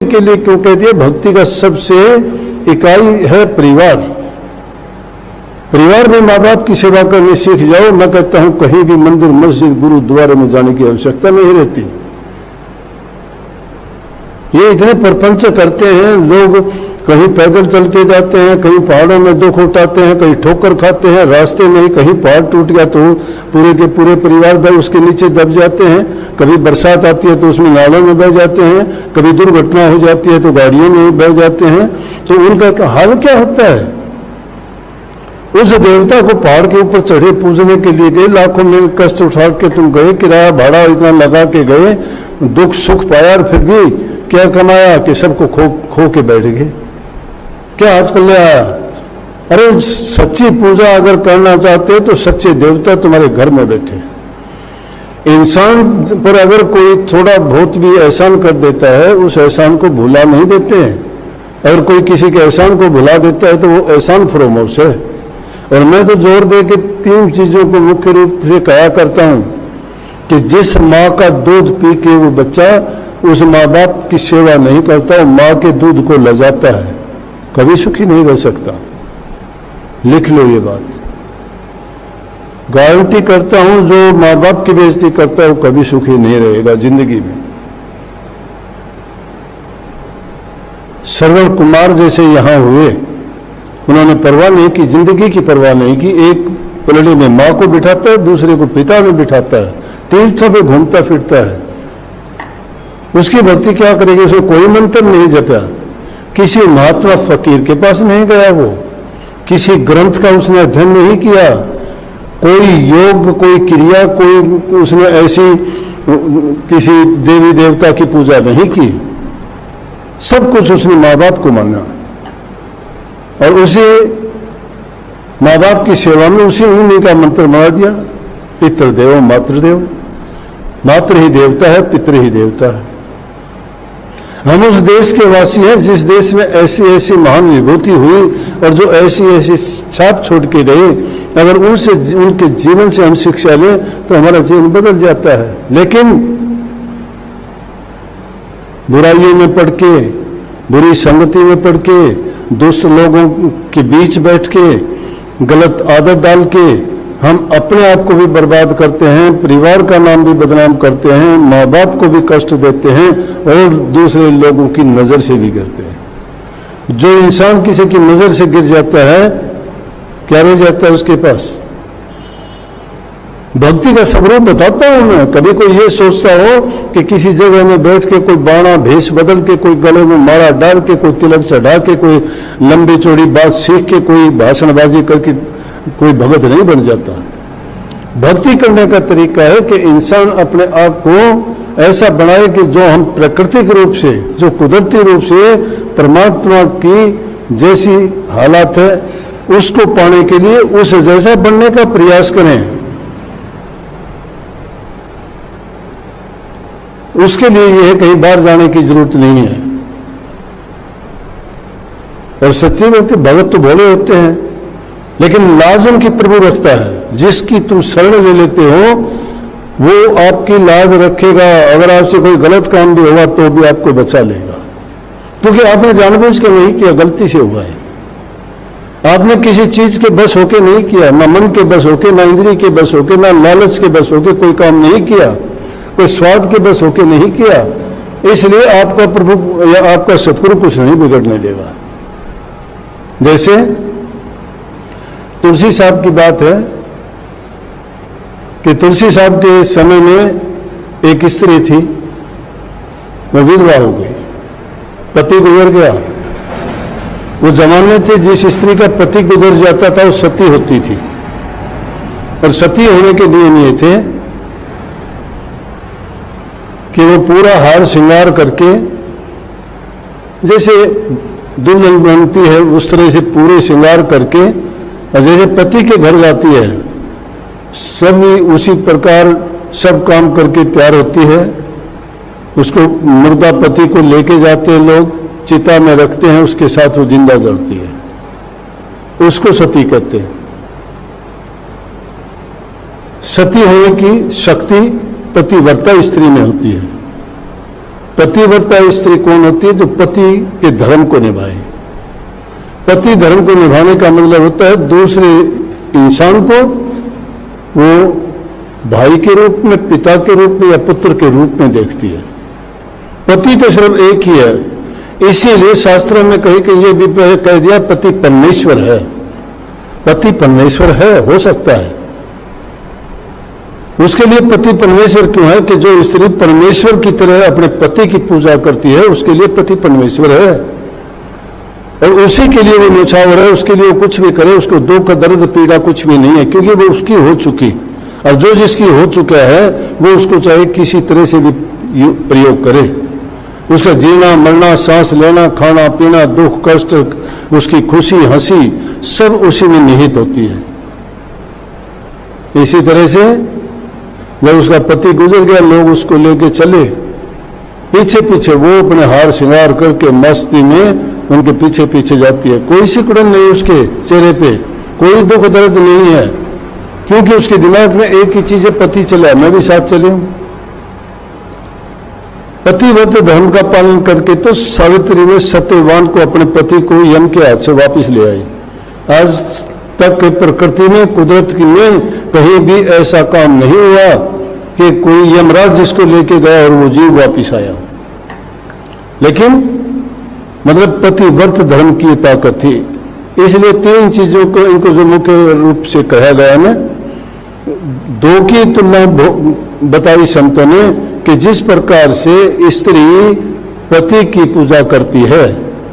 के लिए क्यों कह दिया? भक्ति का सबसे इकाई है परिवार। परिवार में माँ बाप की सेवा करनी सीख जाओ। मैं कहता हूं कहीं भी मंदिर, मस्जिद, गुरुद्वारे में जाने की आवश्यकता नहीं रहती। ये इतने प्रपंच करते हैं लोग, कहीं पैदल चल के जाते हैं, कहीं पहाड़ों में दुख उठाते हैं, कहीं ठोकर खाते हैं, रास्ते में ही कहीं पहाड़ टूट गया तो पूरे के पूरे परिवार उसके नीचे दब जाते हैं। कभी बरसात आती है तो उसमें नालों में बह जाते हैं, कभी दुर्घटना हो जाती है तो गाड़ियों में बह जाते हैं। तो उनका हाल क्या होता है? उस देवता को पहाड़ के ऊपर चढ़े पूजने के लिए गए, लाखों में कष्ट उठा के तुम गए, किराया भाड़ा इतना लगा के गए, दुख सुख पाया, और फिर भी क्या कमाया कि सबको खो के बैठ गए। क्या हाथ पल्ले आया? अरे सच्ची पूजा अगर करना चाहते तो सच्चे देवता तुम्हारे घर में बैठे। इंसान पर अगर कोई थोड़ा बहुत भी एहसान कर देता है, उस एहसान को भुला नहीं देते हैं। अगर कोई किसी के एहसान को भुला देता है तो वो एहसान फरोमोश है। और मैं तो जोर दे के 3 चीजों को मुख्य रूप से कहा करता हूं कि जिस माँ का दूध पी के वो बच्चा उस माँ बाप की सेवा नहीं करता, वो माँ के दूध को लजाता है, कभी सुखी नहीं रह सकता। लिख लो ये बात, गारंटी करता हूं। जो माँ बाप की बेइज्जती करता है वो कभी सुखी नहीं रहेगा जिंदगी में। श्रवण कुमार जैसे यहां हुए, उन्होंने परवाह नहीं की, जिंदगी की परवाह नहीं की। एक पलड़ी में मां को बिठाता है, दूसरे को पिता में बिठाता है, तीर्थों पे घूमता फिरता है। उसकी भक्ति क्या करेगी? उसने कोई मंत्र नहीं जपा, किसी महात्मा फकीर के पास नहीं गया, वो किसी ग्रंथ का उसने अध्ययन नहीं किया, कोई योग, कोई क्रिया, कोई उसने ऐसी किसी देवी देवता की पूजा नहीं की। सब कुछ उसने माँ बाप को मांगा और उसे माँ बाप की सेवा में उसी उन्हीं का मंत्र बना दिया, पितृदेव मातृदेव। मातृ ही देवता है, पितृ ही देवता है। हम उस देश के वासी हैं जिस देश में ऐसी ऐसी महान विभूति हुई और जो ऐसी ऐसी छाप छोड़ के गए। अगर उनसे, उनके जीवन से हम शिक्षा लें तो हमारा जीवन बदल जाता है। लेकिन बुराइयों में पड़ के, बुरी संगति में पड़ के, दुष्ट लोगों के बीच बैठ के, गलत आदत डाल के हम अपने आप को भी बर्बाद करते हैं, परिवार का नाम भी बदनाम करते हैं, माँ बाप को भी कष्ट देते हैं और दूसरे लोगों की नजर से भी गिरते हैं। जो इंसान किसी की नजर से गिर जाता है, क्या रह जाता है उसके पास? भक्ति का स्वरूप बताता हूं मैं। कभी कोई ये सोचता हो कि किसी जगह में बैठ के कोई बाणा भेष बदल के, कोई गले में माला डाल के, कोई तिलक चढ़ा के, कोई लंबी चौड़ी बात सीख के, कोई भाषणबाजी करके कोई भगत नहीं बन जाता। भक्ति करने का तरीका है कि इंसान अपने आप को ऐसा बनाए कि जो हम प्राकृतिक रूप से, जो कुदरती रूप से परमात्मा की जैसी हालात है, उसको पाने के लिए उस जैसा बनने का प्रयास करें। उसके लिए यह कहीं बाहर जाने की जरूरत नहीं है। और सच्चे में भगत तो भोले होते हैं, लेकिन लाज उनकी प्रभु रखता है। जिसकी तुम शरण ले लेते हो वो आपकी लाज रखेगा। अगर आपसे कोई गलत काम भी होगा तो भी आपको बचा लेगा, क्योंकि आपने जानबूझ के नहीं किया, गलती से हुआ है। आपने किसी चीज के बस होके नहीं किया, ना मन के बस होके, ना इंद्रिय के बस होके, ना लालच के बस होके कोई काम नहीं किया, कोई स्वाद के बस होके नहीं किया। इसलिए आपका प्रभु या आपका सतगुरु कुछ नहीं बिगड़ने देगा। जैसे तुलसी साहब की बात है कि तुलसी साहब के समय में एक स्त्री थी, वो विधवा हो गई, पति गुजर गया। वो जमाने थे जिस स्त्री का पति गुजर जाता था वो सती होती थी, और सती होने के नियम ये थे कि वो पूरा हार श्रृंगार करके, जैसे दुल्हन बनती है उस तरह से पूरे श्रृंगार करके, और जैसे पति के घर जाती है सभी उसी प्रकार सब काम करके तैयार होती है। उसको मुर्दा पति को लेके जाते हैं लोग, चिता में रखते हैं, उसके साथ वो जिंदा जलती है। उसको सती कहते हैं। सती होने की शक्ति पतिव्रता स्त्री में होती है। पतिव्रता स्त्री कौन होती है? जो पति के धर्म को निभाए। पति धर्म को निभाने का मतलब होता है दूसरे इंसान को वो भाई के रूप में, पिता के रूप में या पुत्र के रूप में देखती है। पति तो सिर्फ एक ही है, इसीलिए शास्त्रों में कही कि ये भी कह दिया पति परमेश्वर है। पति परमेश्वर है, हो सकता है। उसके लिए पति परमेश्वर क्यों है? कि जो स्त्री परमेश्वर की तरह अपने पति की पूजा करती है उसके लिए पति परमेश्वर है, और उसी के लिए वो न्यौछावर है। उसके लिए वो कुछ भी करे, उसको दुख दर्द पीड़ा कुछ भी नहीं है, क्योंकि वो उसकी हो चुकी। और जो जिसकी हो चुका है वो उसको चाहे किसी तरह से भी प्रयोग करे। उसका जीना मरना, सांस लेना, खाना पीना, दुख कष्ट, उसकी खुशी हंसी सब उसी में निहित होती है। इसी तरह से जब उसका पति गुजर गया, लोग उसको लेके चले, पीछे पीछे वो अपने हार श्रृंगार करके मस्ती में उनके पीछे पीछे जाती है। कोई सिकुड़न नहीं उसके चेहरे पे, कोई दुख दर्द नहीं है, क्योंकि उसके दिमाग में एक ही चीज है, पति चला, मैं भी साथ चली हूं। पतिव्रत धर्म का पालन करके तो सावित्री ने सत्यवान को, अपने पति को यम के हाथ से वापिस ले आई। आज तक के प्रकृति में, कुदरत की में कहीं भी ऐसा काम नहीं हुआ कि कोई यमराज जिसको लेके गया और वो जीव वापिस आया। लेकिन मतलब पतिव्रत धर्म की ताकत थी। इसलिए तीन चीजों को, इनको जो मुख्य रूप से कहा गया ना, दो की तुलना बताई संतों ने कि जिस प्रकार से स्त्री पति की पूजा करती है,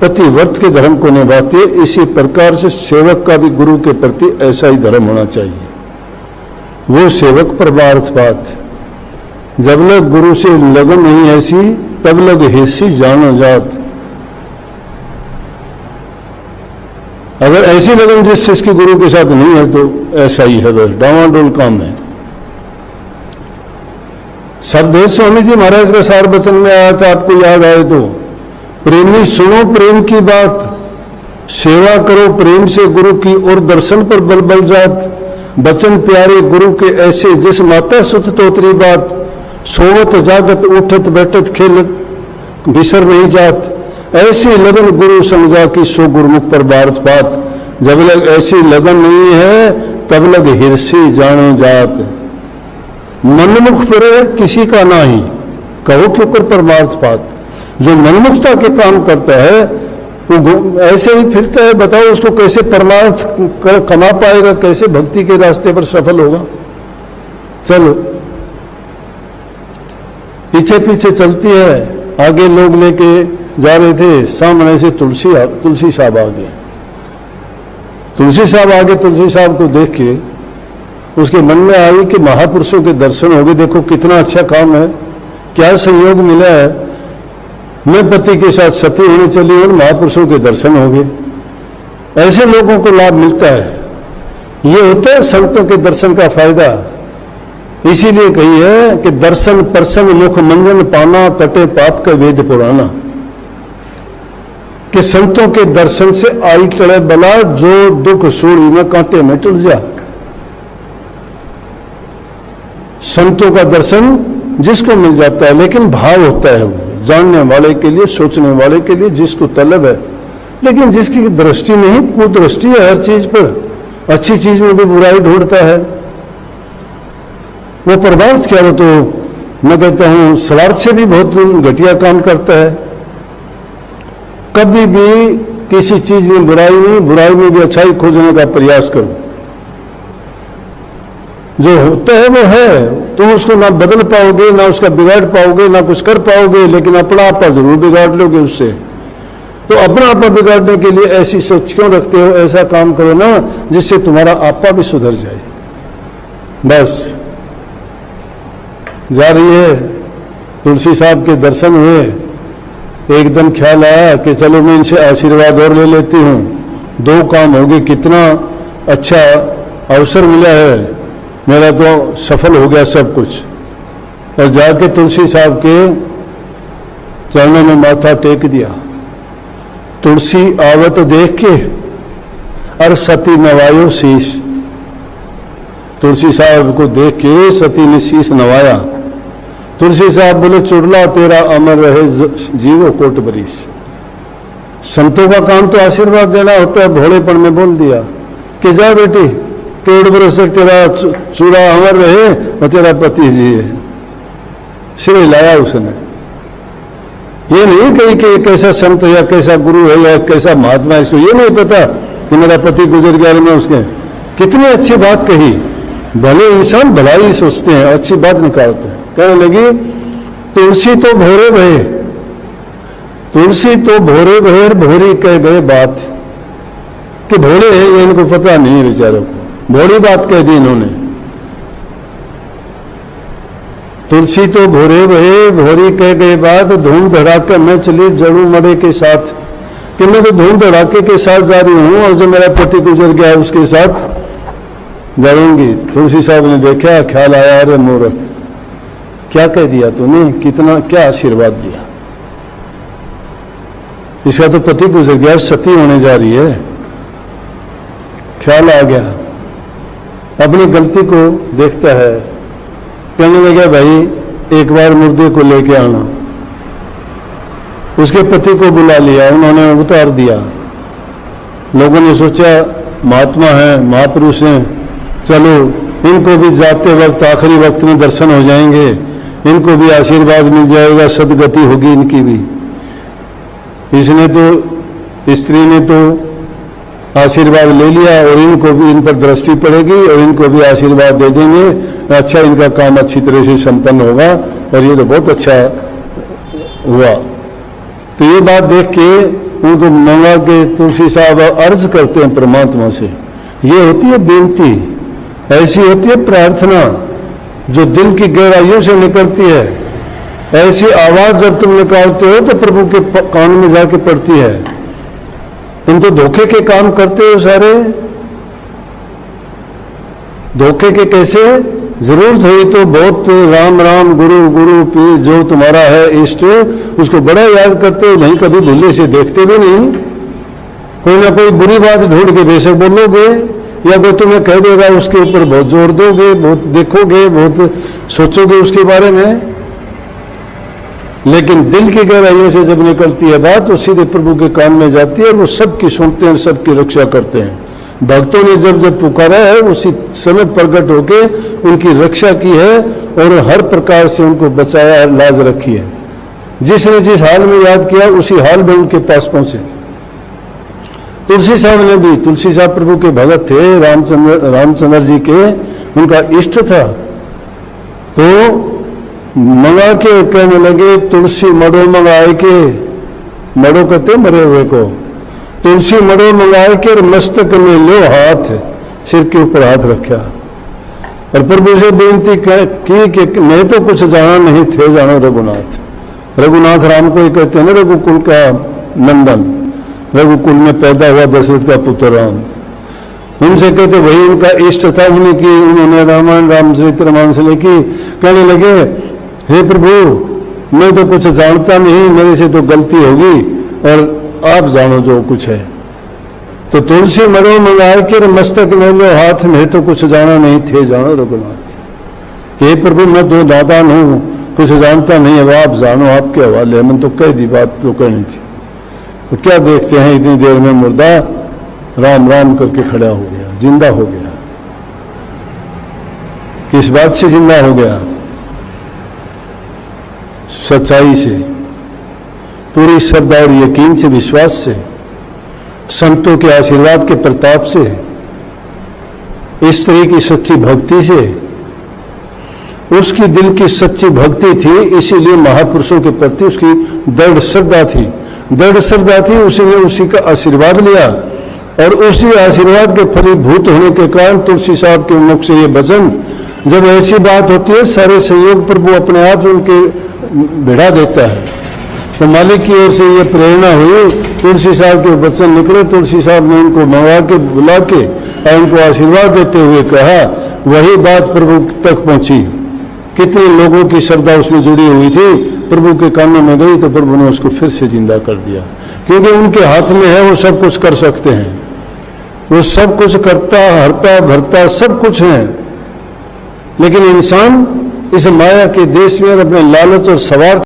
पतिव्रत के धर्म को निभाती है, इसी प्रकार से सेवक का भी गुरु के प्रति ऐसा ही धर्म होना चाहिए। वो सेवक परमार्थ बात, जब लग गुरु से लगन नहीं ऐसी, तब लग हिस्सी जानो जात। अगर ऐसी लगन जिसकी गुरु के साथ नहीं है तो ऐसा ही है, बस डावाडोल काम है। शब्द है स्वामी जी महाराज का सार वचन में आया था, आपको याद आए तो, प्रेमी सुनो प्रेम की बात, सेवा करो प्रेम से गुरु की, और दर्शन पर बल बल जात। बचन प्यारे गुरु के ऐसे, जिस माता सुत तोतरी बात, सोवत जागत उठत बैठत खेलत बिसर नहीं जात। ऐसी लगन गुरु समझा कि सो गुरुमुख पर भारत बात। जब लग ऐसी लगन नहीं है तब लग हिरसी जानो जात। मनमुख पर किसी का नाही, कहो क्यों कर परमार्थ बात। जो मनमुखता के काम करता है वो ऐसे ही फिरता है, बताओ उसको कैसे परमार्थ कमा पाएगा, कैसे भक्ति के रास्ते पर सफल होगा। चलो पीछे पीछे चलती है, आगे लोग लेके जा रहे थे, सामने से तुलसी साहब आ गए। तुलसी साहब आगे, तुलसी साहब को देख के उसके मन में आई कि महापुरुषों के दर्शन हो गए, देखो कितना अच्छा काम है, क्या संयोग मिला है, मैं पति के साथ सती होने चली और महापुरुषों के दर्शन हो गए। ऐसे लोगों को लाभ मिलता है, ये होता है संतों के दर्शन का फायदा। इसीलिए कही है कि दर्शन प्रसन्न मुख मंजन पाना, कटे पाप का वेद पुराना। कि संतों के दर्शन से आई टले बला, जो दुख सूड़ी में कांटे में टल जा। संतों का दर्शन जिसको मिल जाता है, लेकिन भाव होता है वो जानने वाले के लिए, सोचने वाले के लिए, जिसको तलब है। लेकिन जिसकी दृष्टि नहीं, कुदृष्टि है हर चीज पर, अच्छी चीज में भी बुराई ढूंढता है, वो परमार्थ क्या, वो तो मैं कहता हूं स्वार्थ से भी बहुत घटिया काम करता है। कभी भी किसी चीज में बुराई नहीं, बुराई में भी अच्छाई खोजने का प्रयास करो। जो होता है वो है, तुम उसको ना बदल पाओगे, ना उसका बिगाड़ पाओगे, ना कुछ कर पाओगे, लेकिन अपना आपा जरूर बिगाड़ लोगे उससे। तो अपना आपा बिगाड़ने के लिए ऐसी सोच क्यों रखते हो? ऐसा काम करो ना जिससे तुम्हारा आपा भी सुधर जाए। बस जा रही है, तुलसी साहब के दर्शन हुए, एकदम ख्याल आया कि चलो मैं इनसे आशीर्वाद और ले लेती हूं, दो काम हो गए, कितना अच्छा अवसर मिला है, मेरा तो सफल हो गया सब कुछ। और जाके तुलसी साहब के चरणों में माथा टेक दिया। तुलसी आवत देख के और सती नवायो शीश। तुलसी साहब को देख के सती ने शीश नवाया। तुलसी साहब बोले चुड़ला तेरा अमर रहे जीवो कोट बरीस। संतों का काम तो आशीर्वाद देना होता है, भोलेपन में बोल दिया कि जा बेटी करोड़ बरस तक तेरा चूड़ा अमर रहे और तेरा पति जी है। सिर हिलाया उसने। ये नहीं कही कि कैसा संत या कैसा गुरु है या कैसा महात्मा है, इसको ये नहीं पता कि मेरा पति गुजर गया। मैं उसके कितनी अच्छी बात कही। भले इंसान भलाई सोचते हैं, अच्छी बात निकालते हैं। कहने लगी तुलसी तो भोरे भये, तुलसी तो भोरे भये भोरी कह गए बात। कि भोले है ये इनको पता नहीं है बेचारों को, भोली बात कह दी इन्होंने। तुलसी तो भोरे भये भोरी कह गए बात, धूम धड़ाके में चली जड़ू मड़े के साथ। कि मैं तो धूम धड़ाके के साथ जा रही हूं और जो मेरा पति गुजर गया उसके साथ जाऊंगी। तुलसी साहब ने देखा, ख्याल आया, अरे मूर्ख क्या कह दिया तूने, कितना क्या आशीर्वाद दिया। इसका तो पति गुजर गया, सती होने जा रही है। ख्याल आ गया, अपनी गलती को देखता है। कहने लगा भाई एक बार मुर्दे को लेके आना। उसके पति को बुला लिया, उन्होंने उतार दिया। लोगों ने सोचा महात्मा है, महापुरुष हैं, चलो इनको भी जाते वक्त आखिरी वक्त में दर्शन हो जाएंगे, इनको भी आशीर्वाद मिल जाएगा, सदगति होगी इनकी भी। इसने तो स्त्री ने तो आशीर्वाद ले लिया और इनको भी इन पर दृष्टि पड़ेगी और इनको भी आशीर्वाद दे देंगे। अच्छा इनका काम अच्छी तरह से संपन्न होगा और ये तो बहुत अच्छा हुआ। तो ये बात देख के उनको मंगा के तुलसी साहब अर्ज करते हैं परमात्मा से। ये होती है बेनती, ऐसी होती है प्रार्थना जो दिल की गहराइयों से निकलती है। ऐसी आवाज जब तुम निकालते हो तो प्रभु के कान में जाके पड़ती है। तुम तो धोखे के काम करते हो सारे। धोखे के कैसे? जरूरत हुई तो बहुत राम राम गुरु गुरु पी जो तुम्हारा है इष्ट, उसको बड़ा याद करते हो, नहीं कभी भूले से देखते भी नहीं। कोई ना कोई बुरी बात ढूंढ के बेशक बोलोगे या कोई तुम्हें कह देगा, उसके ऊपर बहुत जोर दोगे, बहुत देखोगे, बहुत सोचोगे उसके बारे में। लेकिन दिल की गहराइयों से जब निकलती है बात तो सीधे प्रभु के कान में जाती है, वो सबकी सुनते हैं, सबकी रक्षा करते हैं। भक्तों ने जब जब पुकारा है उसी समय प्रकट होके उनकी रक्षा की है और हर प्रकार से उनको बचाया है, लाज रखी है। जिसने जिस हाल में याद किया उसी हाल में उनके पास पहुंचे। तुलसी साहब ने भी, तुलसी साहब प्रभु के भगत थे, रामचंद्र जी के, उनका इष्ट था। तो मंगा के कहने लगे तुलसी मड़ो मंगाए के, मड़ो कहते मरे हुए को, तुलसी मड़ो मंगाए के मस्तक में लो हाथ, सिर के ऊपर हाथ रखा और प्रभु से बेनती की कि मैं तो कुछ जाना नहीं थे, जानो रघुनाथ। रघुनाथ राम को ही कहते हैं ना, रघुकुल का नंदन, रघुकुल में पैदा हुआ दशरथ का पुत्र राम। उनसे कहते वही उनका इष्ट था, उन्हें की उन्होंने रामायण रामचरित रामायण से लेके कहने लगे हे प्रभु मैं तो कुछ जानता नहीं, मेरे से तो गलती होगी और आप जानो जो कुछ है। तो तुलसी मरो मंगाए के मस्तक में लो हाथ, में तो कुछ जाना नहीं थे, जानो रघुनाथ। हे प्रभु मैं तो दादान हूं, कुछ जानता नहीं, अब आप जानो, आपके हवाले है। मैंने तो कह दी, बात तो कहनी थी। तो क्या देखते हैं इतनी देर में मुर्दा राम राम करके खड़ा हो गया, जिंदा हो गया। किस बात से जिंदा हो गया? सच्चाई से, पूरी श्रद्धा और यकीन से, विश्वास से, संतों के आशीर्वाद के प्रताप से, स्त्री की सच्ची भक्ति से। उसकी दिल की सच्ची भक्ति थी, इसीलिए महापुरुषों के प्रति उसकी दृढ़ श्रद्धा थी, दृढ़ श्रद्धा थी। उसने उसी का आशीर्वाद लिया और उसी आशीर्वाद के फलीभूत होने के कारण तुलसी साहब के मुख से ये वचन, जब ऐसी बात होती है सारे संयोग प्रभु अपने आप उनके भिड़ा देता है। तो मालिक की ओर से ये प्रेरणा हुई, तुलसी साहब के वचन निकले। तुलसी साहब ने उनको मंगा के बुला के और उनको आशीर्वाद देते हुए कहा, वही बात प्रभु तक पहुंची। कितने लोगों की श्रद्धा उसमें जुड़ी हुई थी, प्रभु के कानों में गई तो प्रभु ने उसको फिर से जिंदा कर दिया। क्योंकि उनके हाथ में है, वो सब कुछ कर सकते हैं, वो सब कुछ करता, हरता भरता सब कुछ है। लेकिन इंसान इस माया के देश में और अपने लालच और स्वार्थ